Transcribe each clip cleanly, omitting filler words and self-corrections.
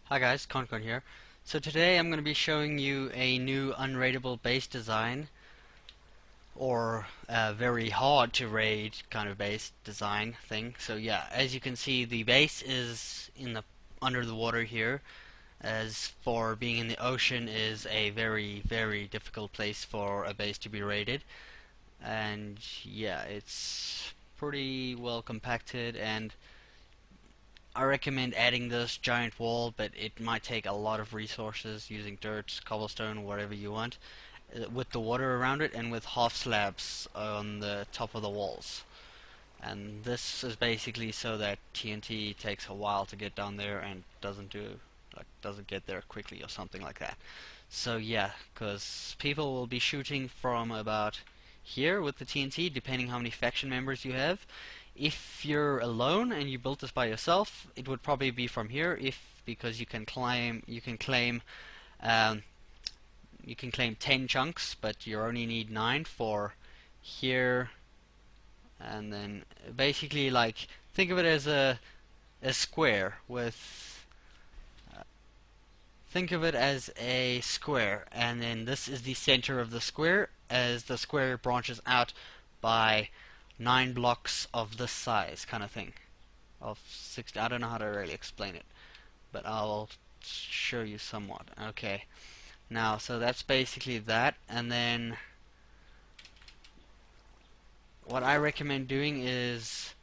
Hi guys, Concon here. So today I'm going to be showing you a new unraidable base design, or a very hard to raid kind of base design thing. So yeah, as you can see, the base is in the under the water here. As for being in the ocean is a very difficult place for a base to be raided. And yeah, it's pretty well compacted, and I recommend adding this giant wall, but it might take a lot of resources using dirt, cobblestone, whatever you want, with the water around it and with half slabs on the top of the walls. And this is basically so that TNT takes a while to get down there and doesn't get there quickly or something like that. So yeah, because people will be shooting from about here with the TNT, depending how many faction members you have. If you're alone and you built this by yourself, it would probably be from here, because um, you can claim 10 chunks, but you only need 9 for here. And then basically, like, think of it as a square with think of it as a square, and then this is the center of the square, as the square branches out by 9 blocks of this size, kind of thing. Of 60, I don't know how to really explain it, but I'll show you somewhat. Okay, now, so that's basically that, and then what I recommend doing is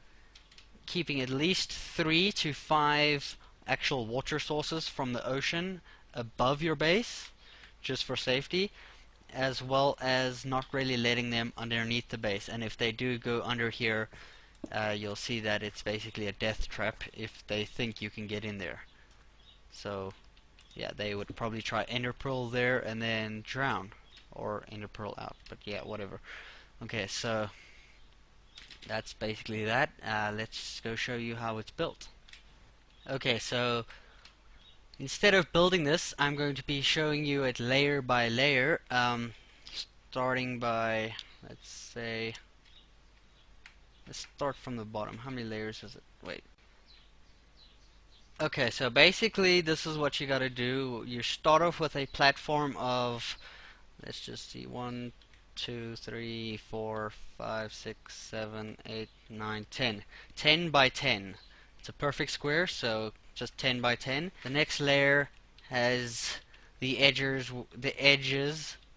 keeping at least 3 to 5 actual water sources from the ocean above your base, just for safety, as well as not really letting them underneath the base. And if they do go under here, you'll see that it's basically a death trap if they think you can get in there. So yeah, they would probably try ender pearl there and then drown, or ender pearl out, but yeah, whatever. Okay, so that's basically that. Let's go show you how it's built. Okay, so instead of building this, I'm going to be showing you it layer by layer, starting by, let's start from the bottom. How many layers is it? Wait. Okay, so basically this is what you gotta do. You start off with a platform of, let's just see, 1, 2, 3, 4, 5, 6, 7, 8, 9, 10. 10 by 10. It's a perfect square, so just 10 by 10. The next layer has the edges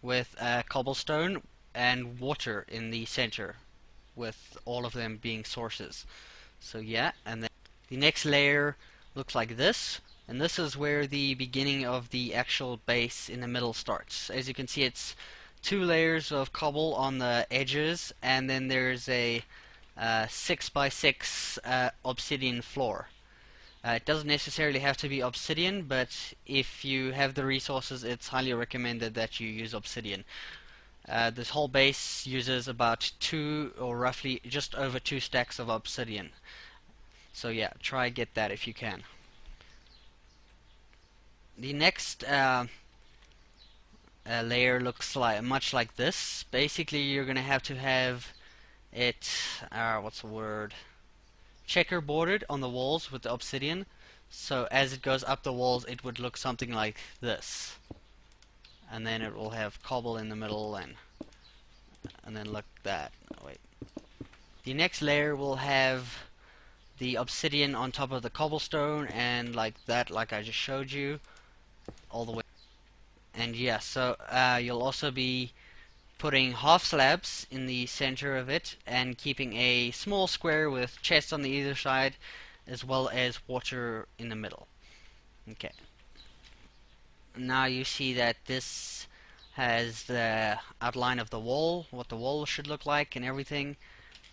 with cobblestone and water in the center, with all of them being sources. So yeah, and then the next layer looks like this, and this is where the beginning of the actual base in the middle starts. As you can see, it's 2 layers of cobble on the edges, and then there's a 6 by 6 obsidian floor. It doesn't necessarily have to be obsidian, but if you have the resources, it's highly recommended that you use obsidian. This whole base uses about 2, or roughly just over 2 stacks of obsidian. So yeah, try get that if you can. The next layer looks like much like this. Basically, you're gonna have to have it, what's the word? Checkerboarded on the walls with the obsidian. So as it goes up the walls, it would look something like this. And then it will have cobble in the middle, and then look that. Oh, wait. The next layer will have the obsidian on top of the cobblestone, and like that, like I just showed you, all the way. And yeah, so you'll also be putting half slabs in the center of it, and keeping a small square with chests on the either side, as well as water in the middle. Okay. Now you see that this has the outline of the wall, what the wall should look like and everything,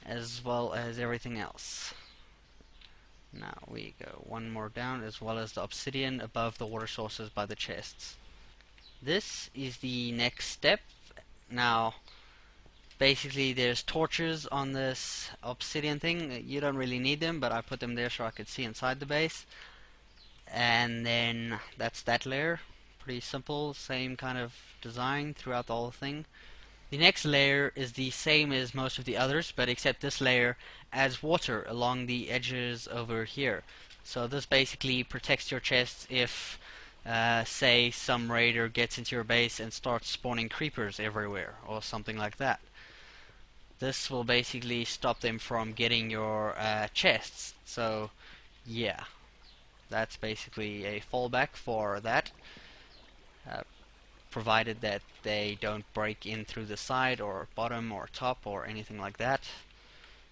as well as everything else. Now we go one more down, as well as the obsidian above the water sources by the chests. This is the next step. Now, basically there's torches on this obsidian thing. You don't really need them, but I put them there so I could see inside the base. And then that's that layer. Pretty simple, same kind of design throughout the whole thing. The next layer is the same as most of the others, but except this layer adds water along the edges over here. So this basically protects your chests if say some raider gets into your base and starts spawning creepers everywhere or something like that. This will basically stop them from getting your chests. So yeah, that's basically a fallback for that, uh, provided that they don't break in through the side or bottom or top or anything like that.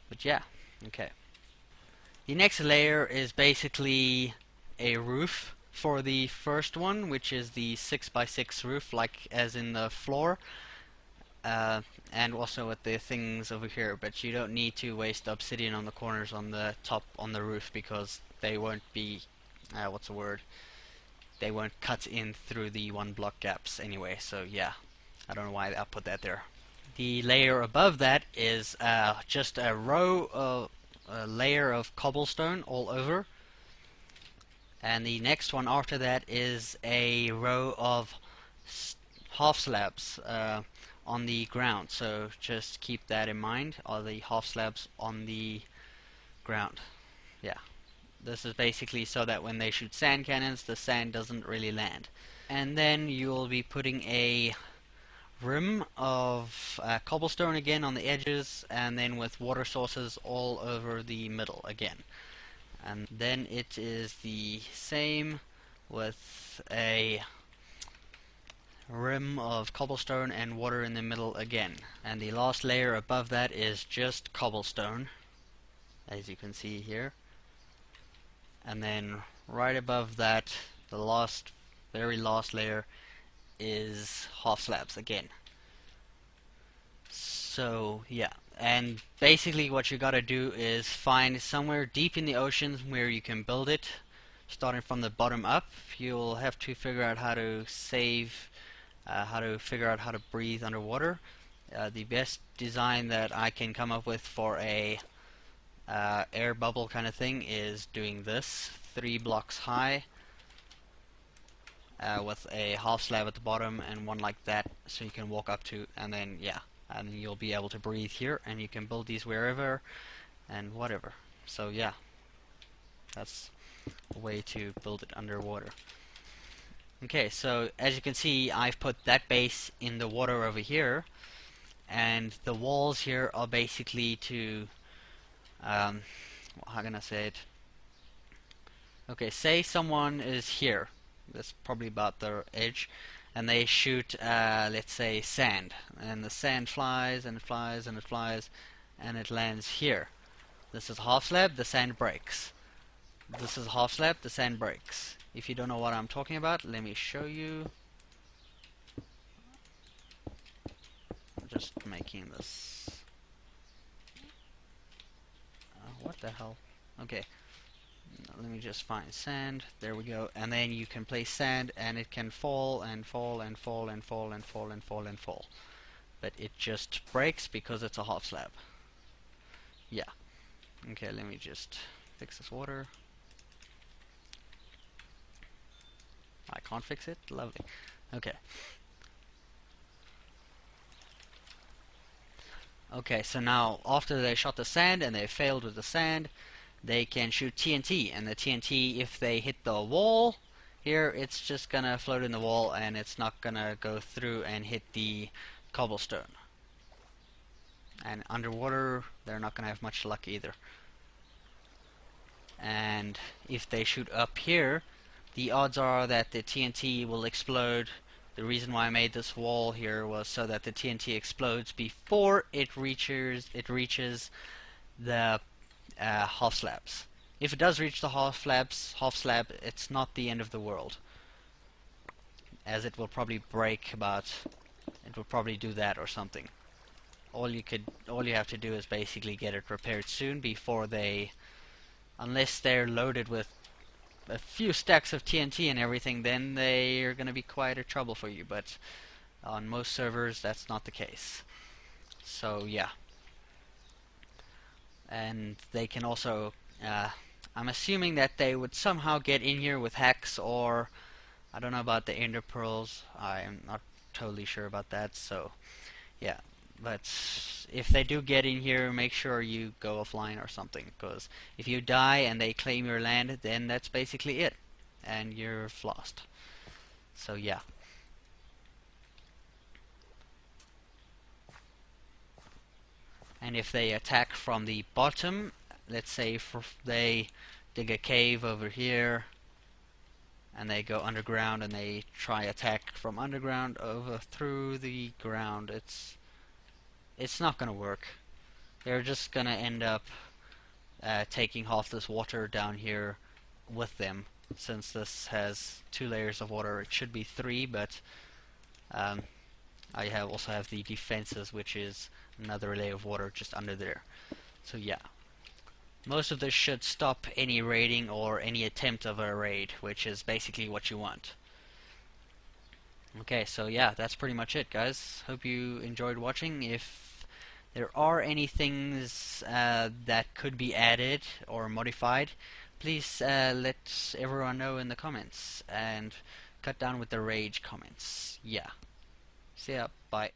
But yeah, okay. The next layer is basically a roof for the first one, which is the 6x6 roof, like as in the floor, and also with the things over here. But you don't need to waste obsidian on the corners on the top on the roof because they won't be, what's the word? They won't cut in through the one block gaps anyway. So yeah, I don't know why I put that there. The layer above that is just a a layer of cobblestone all over, and the next one after that is a row of half slabs on the ground. So just keep that in mind, are the half slabs on the ground. Yeah, this is basically so that when they shoot sand cannons, the sand doesn't really land. And then you'll be putting a rim of cobblestone again on the edges, and then with water sources all over the middle again. And then it is the same with a rim of cobblestone and water in the middle again. And the last layer above that is just cobblestone, as you can see here. And then right above that, the very last layer is half slabs again. So yeah, and basically what you gotta do is find somewhere deep in the ocean where you can build it, starting from the bottom up. You'll have to figure out how to figure out how to breathe underwater. The best design that I can come up with for a air bubble kind of thing is doing this, 3 blocks high, with a half slab at the bottom and one like that, so you can walk up to, and then yeah, and you'll be able to breathe here, and you can build these wherever and whatever. So yeah, that's a way to build it underwater. Okay, so as you can see, I've put that base in the water over here, and the walls here are basically to how can I say it? Okay, say someone is here, that's probably about the edge, and they shoot, let's say, sand, and the sand flies and it flies and it flies, and it lands here. This is half slab, the sand breaks. This is half slab, the sand breaks. If you don't know what I'm talking about, let me show you. I'm just making this. What the hell? Okay. Let me just find sand. There we go. And then you can place sand, and it can fall and fall and fall and fall and fall and fall and fall. But it just breaks because it's a half slab. Yeah. Okay, let me just fix this water. I can't fix it? Lovely. Okay. Okay, so now after they shot the sand and they failed with the sand, they can shoot TNT, and the TNT, if they hit the wall here, it's just gonna float in the wall and it's not gonna go through and hit the cobblestone. And underwater, they're not gonna have much luck either. And if they shoot up here, the odds are that the TNT will explode. The reason why I made this wall here was so that the TNT explodes before it reaches the half slabs. If it does reach the half slab, it's not the end of the world, as it will probably break about. It will probably do that or something. All you have to do is basically get it repaired soon before they, unless they're loaded with a few stacks of TNT and everything, then they are going to be quite a trouble for you. But on most servers, that's not the case. So yeah. And they can also, I'm assuming that they would somehow get in here with hacks, or I don't know about the ender pearls. I am not totally sure about that. So yeah, but if they do get in here, make sure you go offline or something, because if you die and they claim your land, then that's basically it, and you're lost. So yeah. And if they attack from the bottom, let's say they dig a cave over here and they go underground and they try attack from underground over through the ground, it's not gonna work. They're just gonna end up taking half this water down here with them. Since this has 2 layers of water, it should be 3, but um, I also have the defenses, which is another layer of water just under there. So yeah, most of this should stop any raiding or any attempt of a raid, which is basically what you want. Okay, so yeah, that's pretty much it, guys. Hope you enjoyed watching. If there are any things that could be added or modified, please let everyone know in the comments, and cut down with the rage comments. Yeah. See ya. Bye.